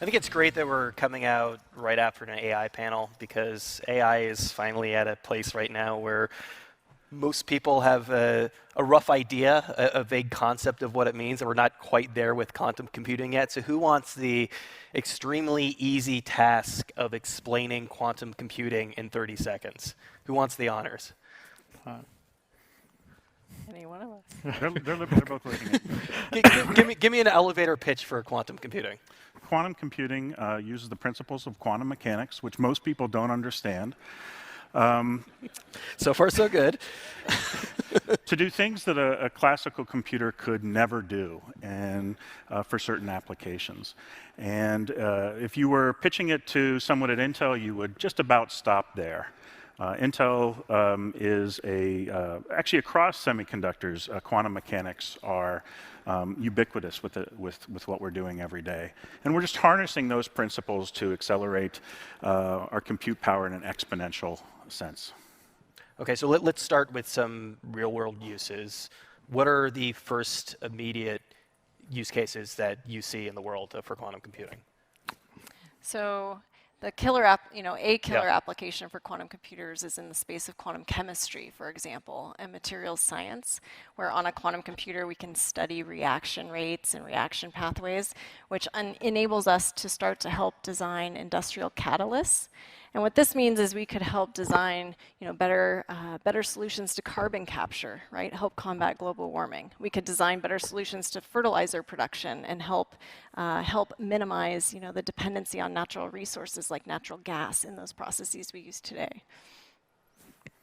I think it's great that we're coming out right after an AI panel because AI is finally at a place right now where most people have a rough idea, a vague concept of what it means, and we're not quite there with quantum computing yet. So who wants the extremely easy task of explaining quantum computing in 30 seconds? Who wants the honors? Any one of us. They're both waiting. Give me an elevator pitch for quantum computing. Quantum computing uses the principles of quantum mechanics, which most people don't understand, So far, so good. to do things that a classical computer could never do, and for certain applications. And if you were pitching it to someone at Intel, you would just about stop there. Intel is actually across semiconductors, quantum mechanics are ubiquitous with what we're doing every day. And we're just harnessing those principles to accelerate our compute power in an exponential sense. Okay, so let's start with some real-world uses. What are the first immediate use cases that you see in the world for quantum computing? So the killer application for quantum computers is in the space of quantum chemistry, for example, and materials science, where on a quantum computer we can study reaction rates and reaction pathways, which enables us to start to help design industrial catalysts. And what this means is we could help design, better solutions to carbon capture, right? Help combat global warming. We could design better solutions to fertilizer production and help minimize, the dependency on natural resources like natural gas in those processes we use today.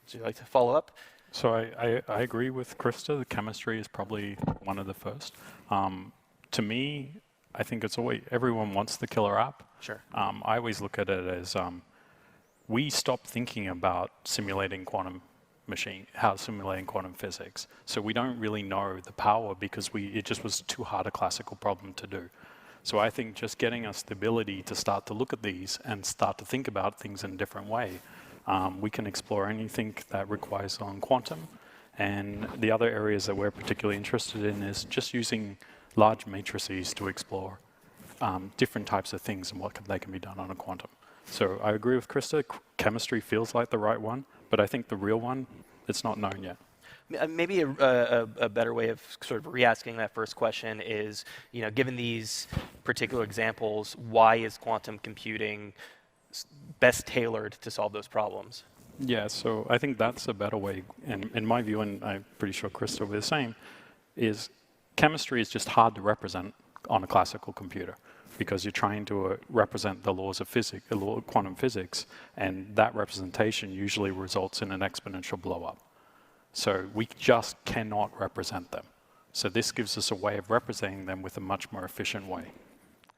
Would you like to follow up? So I agree with Krista. The chemistry is probably one of the first. To me, I think it's always everyone wants the killer app. Sure. I always look at it as we stopped thinking about simulating quantum physics. So we don't really know the power because it just was too hard a classical problem to do. So I think just getting us the ability to start to look at these and start to think about things in a different way, we can explore anything that requires on quantum. And the other areas that we're particularly interested in is just using large matrices to explore different types of things and they can be done on a quantum. So I agree with Krista, chemistry feels like the right one, but I think the real one, it's not known yet. Maybe a better way of sort of re-asking that first question is, given these particular examples, why is quantum computing best tailored to solve those problems? Yeah, so I think that's a better way, and in my view, and I'm pretty sure Krista will be the same, is chemistry is just hard to represent on a classical computer, because you're trying to represent the laws of physics, quantum physics, and that representation usually results in an exponential blow-up. So we just cannot represent them. So this gives us a way of representing them with a much more efficient way.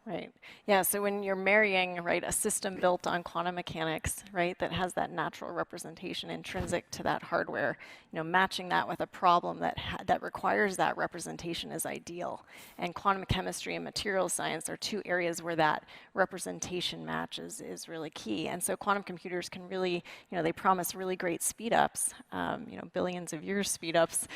Right. Yeah, so when you're marrying, right, a system built on quantum mechanics, right, that has that natural representation intrinsic to that hardware, matching that with a problem that requires that representation is ideal. And quantum chemistry and materials science are two areas where that representation match is really key. And so quantum computers can really, they promise really great speed-ups, billions of years speed-ups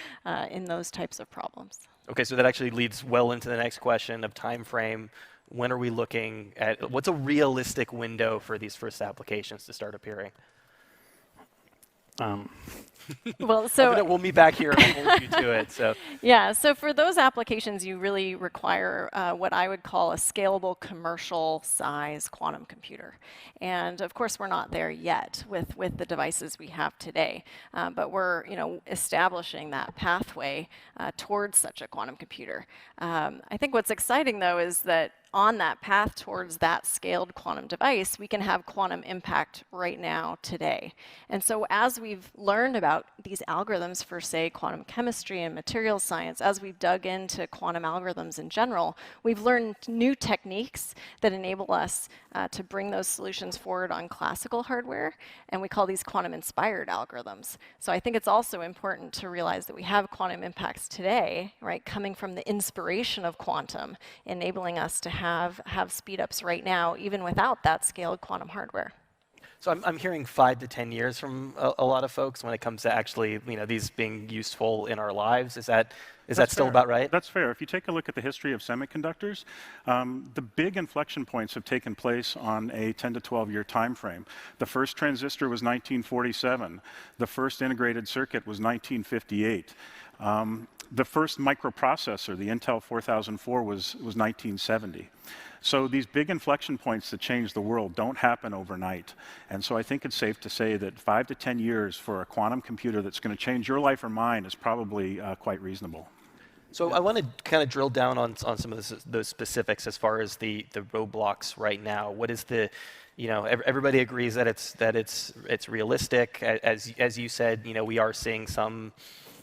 in those types of problems. Okay, so that actually leads well into the next question of time frame. When are we looking at, what's a realistic window for these first applications to start appearing? Well, so we'll meet back here and hold you to it. So yeah, so for those applications, you really require what I would call a scalable commercial size quantum computer. And of course, we're not there yet with the devices we have today, but we're establishing that pathway towards such a quantum computer. I think what's exciting though is that on that path towards that scaled quantum device, we can have quantum impact right now, today. And so as we've learned about these algorithms for, say, quantum chemistry and materials science, as we've dug into quantum algorithms in general, we've learned new techniques that enable us to bring those solutions forward on classical hardware, and we call these quantum-inspired algorithms. So I think it's also important to realize that we have quantum impacts today, right, coming from the inspiration of quantum, enabling us to have speed-ups right now, even without that scaled quantum hardware. So I'm hearing 5 to 10 years from a lot of folks when it comes to actually, these being useful in our lives. Is that still fair. about right? That's fair. If you take a look at the history of semiconductors, the big inflection points have taken place on a 10 to 12-year time frame. The first transistor was 1947. The first integrated circuit was 1958. The first microprocessor, the Intel 4004, was 1970. So these big inflection points that change the world don't happen overnight. And so I think it's safe to say that 5 to 10 years for a quantum computer that's going to change your life or mine is probably quite reasonable. So I want to kind of drill down on some of those specifics as far as the roadblocks right now. What is the, everybody agrees that it's realistic. As you said, we are seeing some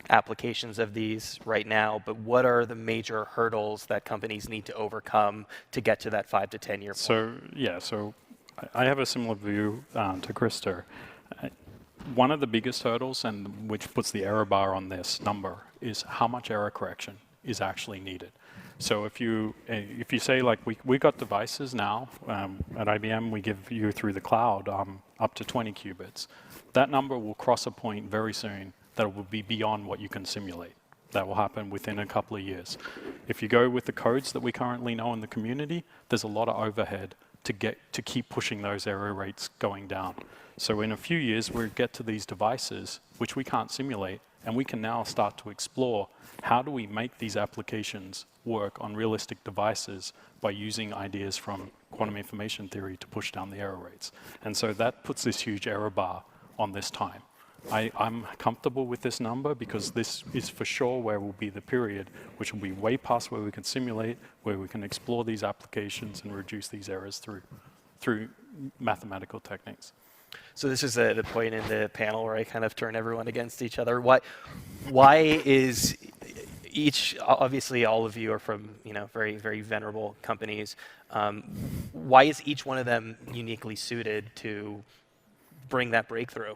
applications of these right now, but what are the major hurdles that companies need to overcome to get to that 5 to 10 year point? So I have a similar view to Krista. One of the biggest hurdles, and which puts the error bar on this number, is how much error correction is actually needed. So if you say, like, we got devices now at IBM, we give you through the cloud up to 20 qubits. That number will cross a point very soon that will be beyond what you can simulate. That will happen within a couple of years. If you go with the codes that we currently know in the community, there's a lot of overhead to keep pushing those error rates going down. So in a few years, we'll get to these devices, which we can't simulate, and we can now start to explore how do we make these applications work on realistic devices by using ideas from quantum information theory to push down the error rates. And so that puts this huge error bar on this time. I'm comfortable with this number because this is for sure where will be the period which will be way past where we can simulate, where we can explore these applications and reduce these errors through mathematical techniques. So this is the point in the panel where I kind of turn everyone against each other. Why is each, obviously all of you are from very, very venerable companies. Why is each one of them uniquely suited to bring that breakthrough?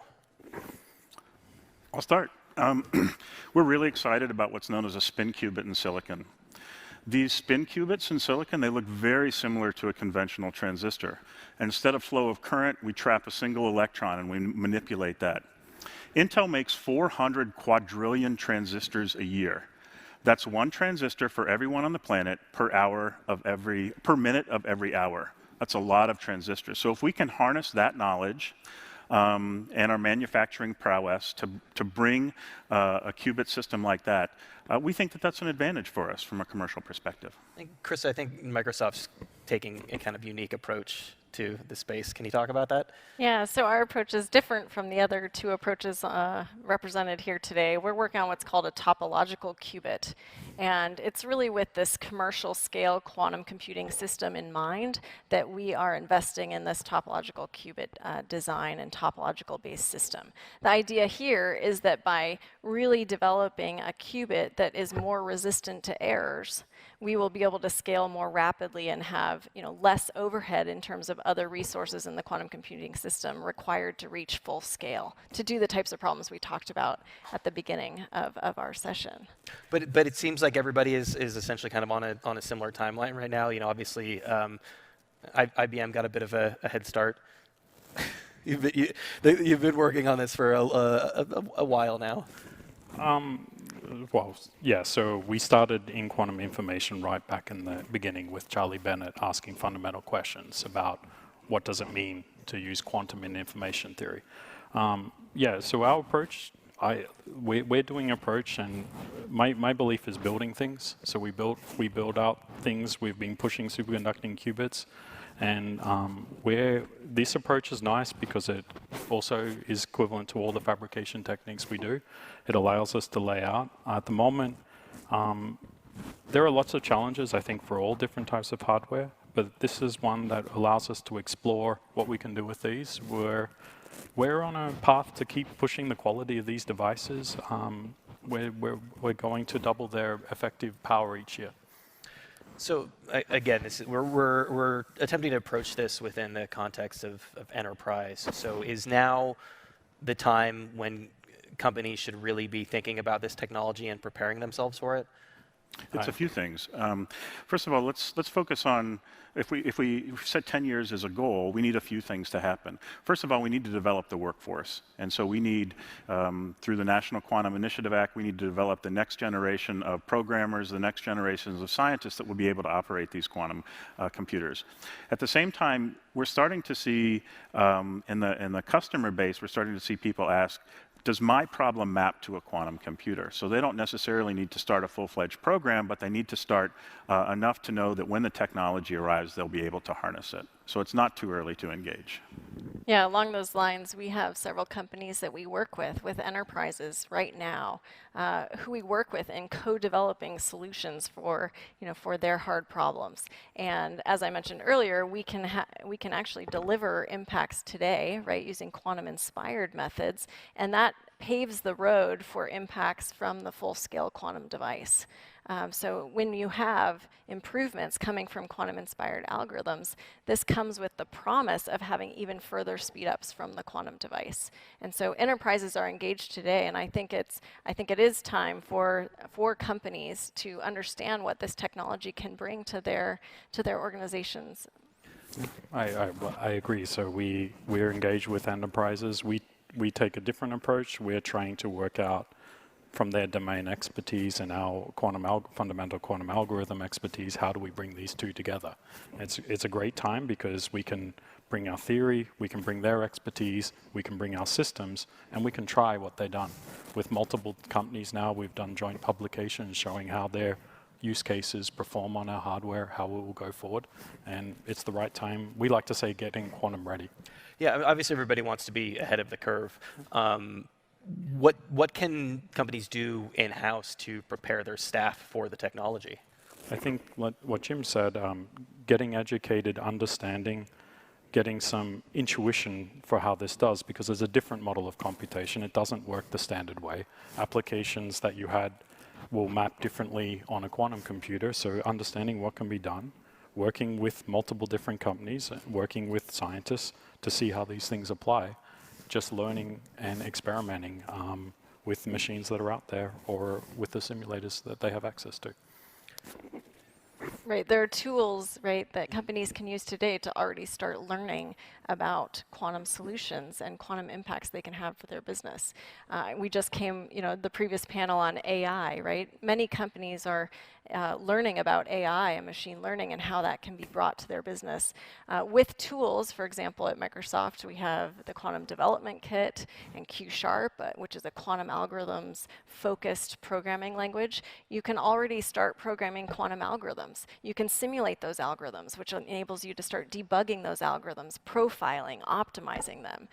I'll start. We're really excited about what's known as a spin qubit in silicon. These spin qubits in silicon, they look very similar to a conventional transistor. And instead of flow of current, we trap a single electron and we manipulate that. Intel makes 400 quadrillion transistors a year. That's one transistor for everyone on the planet per minute of every hour. That's a lot of transistors. So if we can harness that knowledge and our manufacturing prowess to bring a qubit system like that, we think that that's an advantage for us from a commercial perspective. Chris, I think Microsoft's taking a kind of unique approach to the space. Can you talk about that? Yeah, so our approach is different from the other two approaches represented here today. We're working on what's called a topological qubit. And it's really with this commercial scale quantum computing system in mind that we are investing in this topological qubit design and topological based system. The idea here is that by really developing a qubit that is more resistant to errors, we will be able to scale more rapidly and have less overhead in terms of other resources in the quantum computing system required to reach full scale, to do the types of problems we talked about at the beginning of our session. But it seems like everybody is essentially kind of on a similar timeline right now. Obviously, IBM got a bit of a head start. You've been working on this for a while now. Well, yeah, so we started in quantum information right back in the beginning with Charlie Bennett asking fundamental questions about what does it mean to use quantum in information theory. Yeah, so our approach, we're doing an approach, and my belief is building things. So we build out things. We've been pushing superconducting qubits. And this approach is nice because it also is equivalent to all the fabrication techniques we do. It allows us to lay out. At the moment, there are lots of challenges, I think, for all different types of hardware, but this is one that allows us to explore what we can do with these. We're on a path to keep pushing the quality of these devices. We're going to double their effective power each year. So again, we're attempting to approach this within the context of enterprise. So is now the time when companies should really be thinking about this technology and preparing themselves for it? It's a few things. First of all, let's focus on if we set 10 years as a goal, we need a few things to happen. First of all, we need to develop the workforce. And so we need, through the National Quantum Initiative Act, we need to develop the next generation of programmers, the next generations of scientists that will be able to operate these quantum computers. At the same time, we're starting to see, in the customer base, we're starting to see people ask, does my problem map to a quantum computer? So they don't necessarily need to start a full-fledged program, but they need to start enough to know that when the technology arrives, they'll be able to harness it. So it's not too early to engage. Yeah, along those lines, we have several companies that we work with enterprises right now, who we work with in co-developing solutions for, for their hard problems. And as I mentioned earlier, we can actually deliver impacts today, right, using quantum-inspired methods, and that paves the road for impacts from the full-scale quantum device. So when you have improvements coming from quantum-inspired algorithms, this comes with the promise of having even further speed-ups from the quantum device. And so enterprises are engaged today, and I think it is time for companies to understand what this technology can bring to their organizations. I agree. So we're engaged with enterprises. We take a different approach. We're trying to work out from their domain expertise and our fundamental quantum algorithm expertise, how do we bring these two together? It's a great time because we can bring our theory, we can bring their expertise, we can bring our systems, and we can try what they've done. With multiple companies now, we've done joint publications showing how their use cases perform on our hardware, how it will go forward, and it's the right time. We like to say getting quantum ready. Yeah, obviously everybody wants to be ahead of the curve. What can companies do in-house to prepare their staff for the technology? I think what Jim said, getting educated, understanding, getting some intuition for how this does, because there's a different model of computation. It doesn't work the standard way. Applications that you had will map differently on a quantum computer, so understanding what can be done, working with multiple different companies, working with scientists to see how these things apply, just learning and experimenting with machines that are out there or with the simulators that they have access to. Right, there are tools, right, that companies can use today to already start learning about quantum solutions and quantum impacts they can have for their business. We just came, the previous panel on AI, right? Many companies are learning about AI and machine learning and how that can be brought to their business with tools. For example, at Microsoft, we have the Quantum Development Kit and Q#, which is a quantum algorithms focused programming language. You can already start programming quantum algorithms. You can simulate those algorithms, which enables you to start debugging those algorithms, profiling, optimizing them.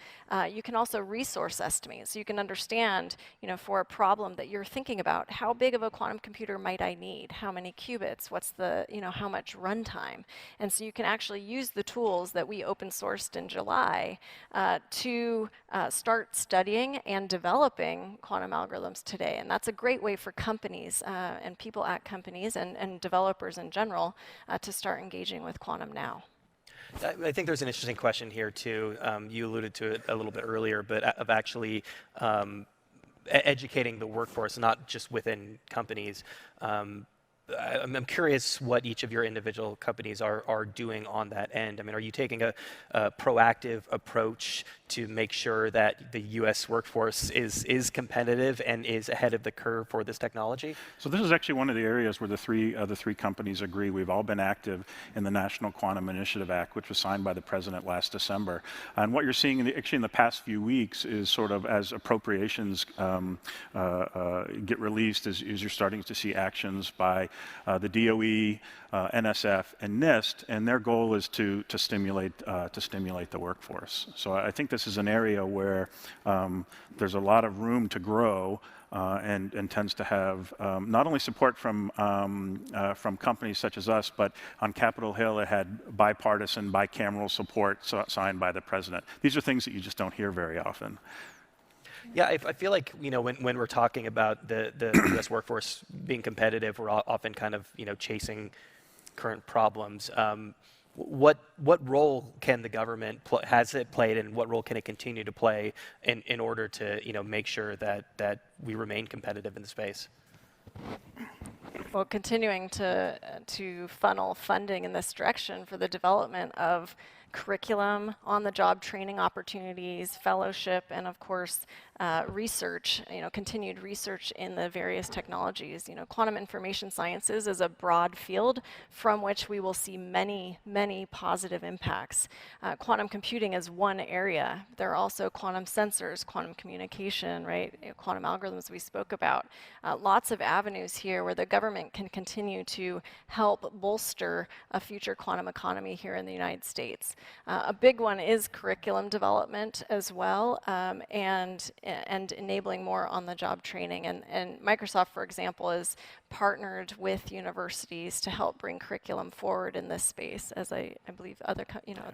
You can also resource estimate, so you can understand, for a problem that you're thinking about, how big of a quantum computer might I need? How many qubits? What's the, how much runtime? And so you can actually use the tools that we open sourced in July to start studying and developing quantum algorithms today. And that's a great way for companies and people at companies and developers in general to start engaging with quantum now. I think there's an interesting question here too. You alluded to it a little bit earlier, but of actually educating the workforce, not just within companies. I'm curious what each of your individual companies are doing on that end. I mean, are you taking a proactive approach to make sure that the U.S. workforce is competitive and is ahead of the curve for this technology? So this is actually one of the areas where the three companies agree. We've all been active in the National Quantum Initiative Act, which was signed by the President last December. And what you're seeing actually in the past few weeks is sort of as appropriations get released, is you're starting to see actions by the DOE, NSF, and NIST, and their goal is to stimulate the workforce. So I think this is an area where there's a lot of room to grow, and tends to have not only support from companies such as us, but on Capitol Hill it had bipartisan, bicameral support signed by the president. These are things that you just don't hear very often. Yeah, I feel like when we're talking about the U.S. workforce being competitive, we're often kind of chasing current problems. What role can the government has it played, and what role can it continue to play in order to make sure that we remain competitive in the space? Well, continuing to funnel funding in this direction for the development of curriculum, on-the-job training opportunities, fellowship, and of course, research, continued research in the various technologies. Quantum information sciences is a broad field from which we will see many, many positive impacts. Quantum computing is one area. There are also quantum sensors, quantum communication, right? Quantum algorithms we spoke about. Lots of avenues here where the government can continue to help bolster a future quantum economy here in the United States. A big one is curriculum development as well, and enabling more on-the-job training. And Microsoft, for example, is partnered with universities to help bring curriculum forward in this space, as I believe the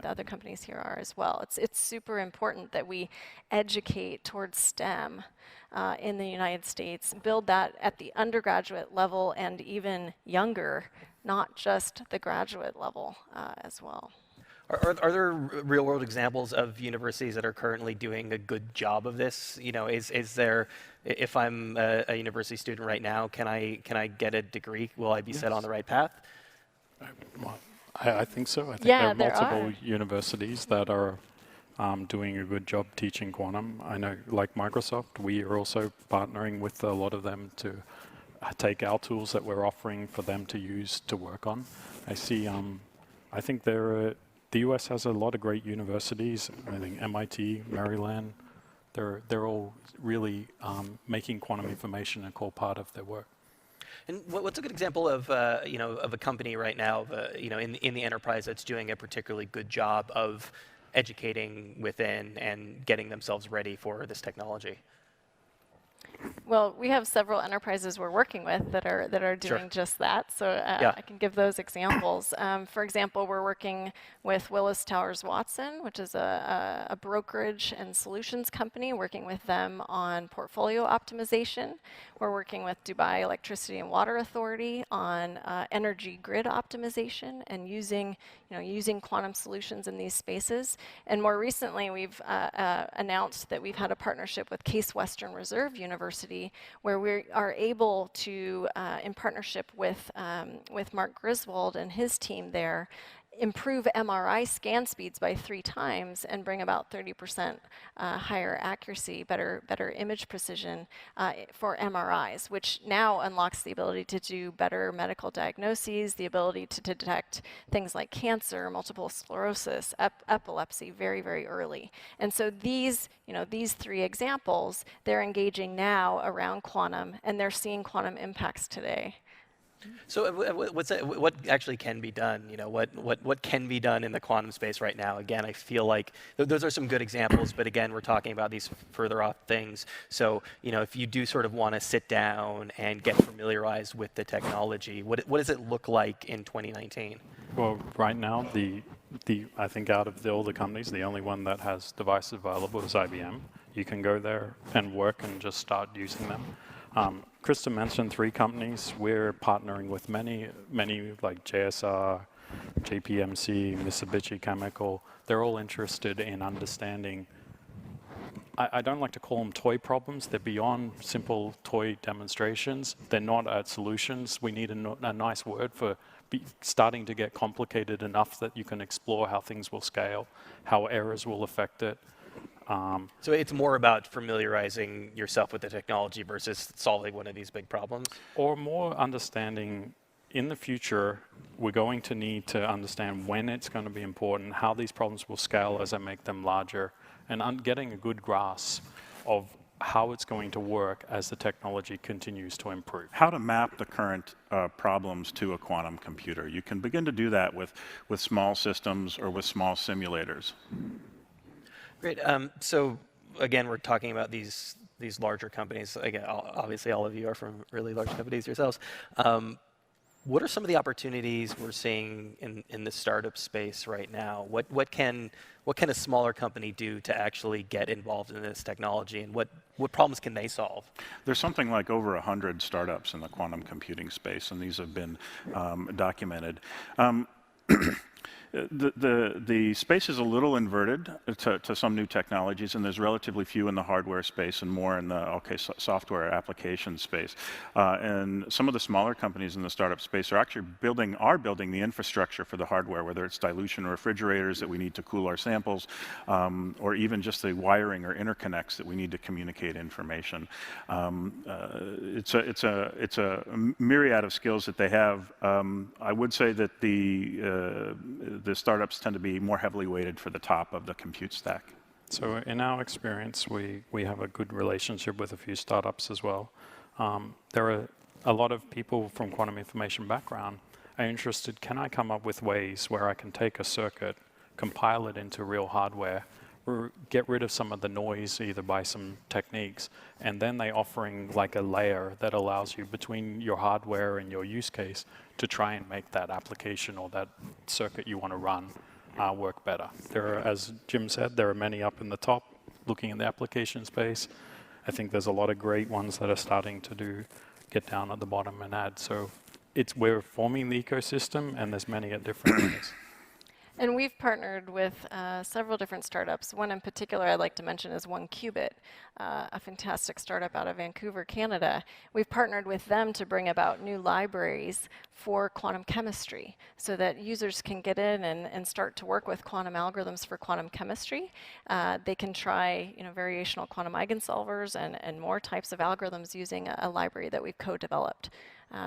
other companies here are as well. It's super important that we educate towards STEM in the United States, build that at the undergraduate level and even younger, not just the graduate level as well. Are there real-world examples of universities that are currently doing a good job of this? Is there, if I'm a university student right now, can I get a degree? Will I be set on the right path? I think so. I think Yeah, there there are multiple are. universities that are doing a good job teaching quantum. I know, like Microsoft, we are also partnering with a lot of them to take our tools that we're offering for them to use to work on. I think the US has a lot of great universities. I think MIT, Maryland, they're all really making quantum information a core part of their work. And what's a good example of of a company right now, in the enterprise that's doing a particularly good job of educating within and getting themselves ready for this technology? Well, we have several enterprises we're working with that are doing Sure. just that. So Yeah. I can give those examples. For example, we're working with Willis Towers Watson, which is a brokerage and solutions company, working with them on portfolio optimization. We're working with Dubai Electricity and Water Authority on energy grid optimization and using quantum solutions in these spaces. And more recently, we've announced that we've had a partnership with Case Western Reserve University, where we are able to, in partnership with Mark Griswold and his team there, improve MRI scan speeds by 3 times and bring about 30% higher accuracy, better image precision for MRIs, which now unlocks the ability to do better medical diagnoses, the ability to detect things like cancer, multiple sclerosis, epilepsy very, very early. And so these 3 examples, they're engaging now around quantum, and they're seeing quantum impacts today. So what actually can be done? What can be done in the quantum space right now? Again, I feel like those are some good examples, but again, we're talking about these further off things. So if you do sort of want to sit down and get familiarized with the technology, what does it look like in 2019? Well, right now, I think out of all the companies, the only one that has devices available is IBM. You can go there and work and just start using them. Krista mentioned 3 companies. We're partnering with many like JSR, JPMC, Mitsubishi Chemical. They're all interested in understanding. I don't like to call them toy problems. They're beyond simple toy demonstrations. They're not at solutions. We need a nice word for starting to get complicated enough that you can explore how things will scale, how errors will affect it. So it's more about familiarizing yourself with the technology versus solving one of these big problems? Or more understanding, in the future, we're going to need to understand when it's going to be important, how these problems will scale as I make them larger, and getting a good grasp of how it's going to work as the technology continues to improve. How to map the current problems to a quantum computer. You can begin to do that with small systems or with small simulators. Great. So again, we're talking about these larger companies. Again, obviously, all of you are from really large companies yourselves. What are some of the opportunities we're seeing in the startup space right now? What can a smaller company do to actually get involved in this technology, and what problems can they solve? There's something like over 100 startups in the quantum computing space, and these have been documented. The space is a little inverted to some new technologies, and there's relatively few in the hardware space and more in the software application space. And some of the smaller companies in the startup space are actually building the infrastructure for the hardware, whether it's dilution refrigerators that we need to cool our samples, or even just the wiring or interconnects that we need to communicate information. It's a myriad of skills that they have. I would say that the startups tend to be more heavily weighted for the top of the compute stack. So in our experience, we have a good relationship with a few startups as well. There are a lot of people from quantum information background are interested, can I come up with ways where I can take a circuit, compile it into real hardware, get rid of some of the noise either by some techniques, and then they offering like a layer that allows you between your hardware and your use case to try and make that application or that circuit you want to run work better. There are, as Jim said, there are many up in the top looking at the application space. I think there's a lot of great ones that are starting to get down at the bottom and add. So we're forming the ecosystem, and there's many at different levels. And we've partnered with several different startups. One in particular I'd like to mention is 1QBit, a fantastic startup out of Vancouver, Canada. We've partnered with them to bring about new libraries for quantum chemistry so that users can get in and start to work with quantum algorithms for quantum chemistry. They can try variational quantum eigensolvers and more types of algorithms using a library that we've co-developed.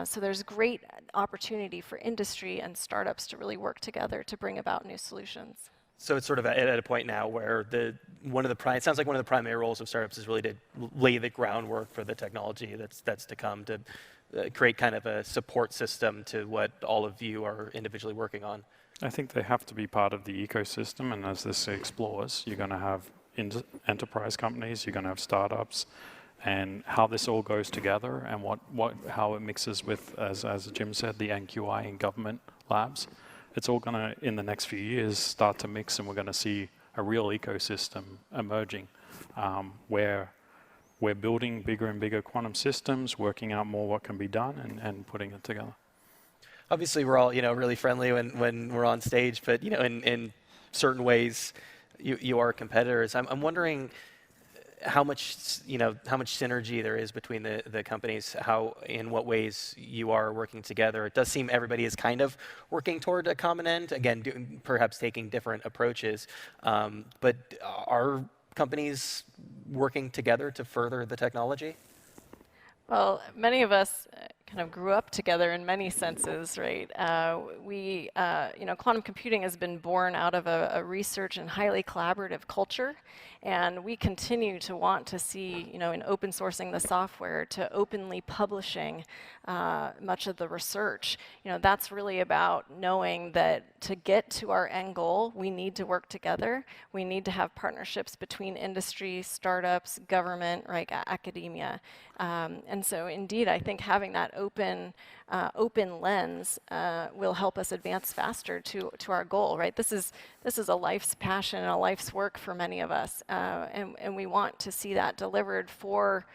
So there's great opportunity for industry and startups to really work together to bring about new solutions. So it's sort of at a point now where it sounds like one of the primary roles of startups is really to lay the groundwork for the technology that's to come, to create kind of a support system to what all of you are individually working on. I think they have to be part of the ecosystem, and as this explores, you're going to have enterprise companies, you're going to have startups, and how this all goes together and how it mixes with, as Jim said, the NQI and government labs. It's all going to, in the next few years, start to mix, and we're going to see a real ecosystem emerging where we're building bigger and bigger quantum systems, working out more what can be done, and putting it together. Obviously, we're all really friendly when we're on stage, but in certain ways, you are competitors. I'm wondering how much synergy there is between the companies, in what ways you are working together. It does seem everybody is kind of working toward a common end, again, perhaps taking different approaches, but are companies working together to further the technology? Well, many of us kind of grew up together in many senses, right? Quantum computing has been born out of a research and highly collaborative culture, and we continue to want to see, in open sourcing the software, to openly publishing much of the research. That's really about knowing that to get to our end goal, we need to work together. We need to have partnerships between industry, startups, government, right, academia. And so, indeed, I think having that open lens will help us advance faster to our goal, right? This is a life's passion and a life's work for many of us, and we want to see that delivered for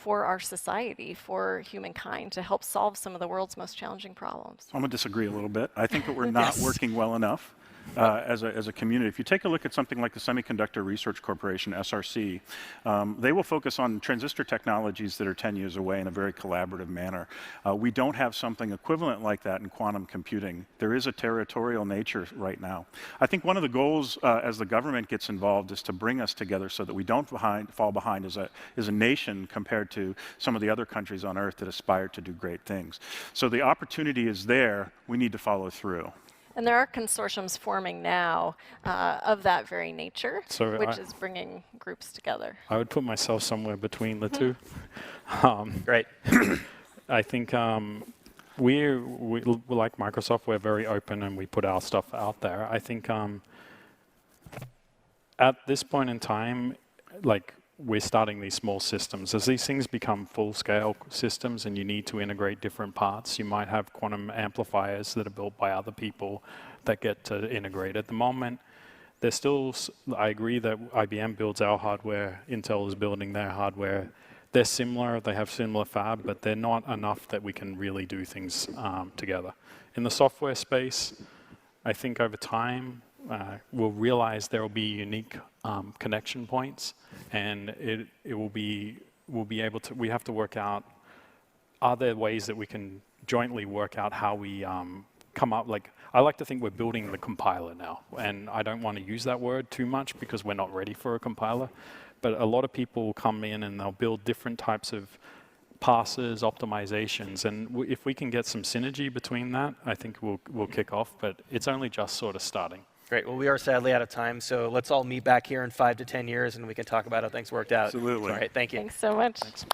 our society, for humankind, to help solve some of the world's most challenging problems. I'm going to disagree a little bit. I think that we're not working well enough as a community. If you take a look at something like the Semiconductor Research Corporation, SRC, they will focus on transistor technologies that are 10 years away in a very collaborative manner. We don't have something equivalent like that in quantum computing. There is a territorial nature right now. I think one of the goals as the government gets involved is to bring us together so that we don't fall behind as a nation compared to some of the other countries on Earth that aspire to do great things. So the opportunity is there. We need to follow through. And there are consortiums forming now of that very nature, So which is bringing groups together. I would put myself somewhere between the two. Great. I think we like Microsoft, we're very open and we put our stuff out there. I think at this point in time, we're starting these small systems. As these things become full-scale systems and you need to integrate different parts, you might have quantum amplifiers that are built by other people that get to integrate. At the moment, there's still, I agree that IBM builds our hardware, Intel is building their hardware. They're similar, they have similar fab, but they're not enough that we can really do things together. In the software space, I think over time, we'll realize there will be unique connection points, and we'll be able to, we have to work out, are there ways that we can jointly work out how we come up, like, I like to think we're building the compiler now, and I don't want to use that word too much because we're not ready for a compiler, but a lot of people will come in and they'll build different types of parsers, optimizations, and if we can get some synergy between that, I think we'll kick off, but it's only just sort of starting. Great. Well, we are sadly out of time, so let's all meet back here in 5 to 10 years, and we can talk about how things worked out. Absolutely. All right. Thank you. Thanks so much. Thanks.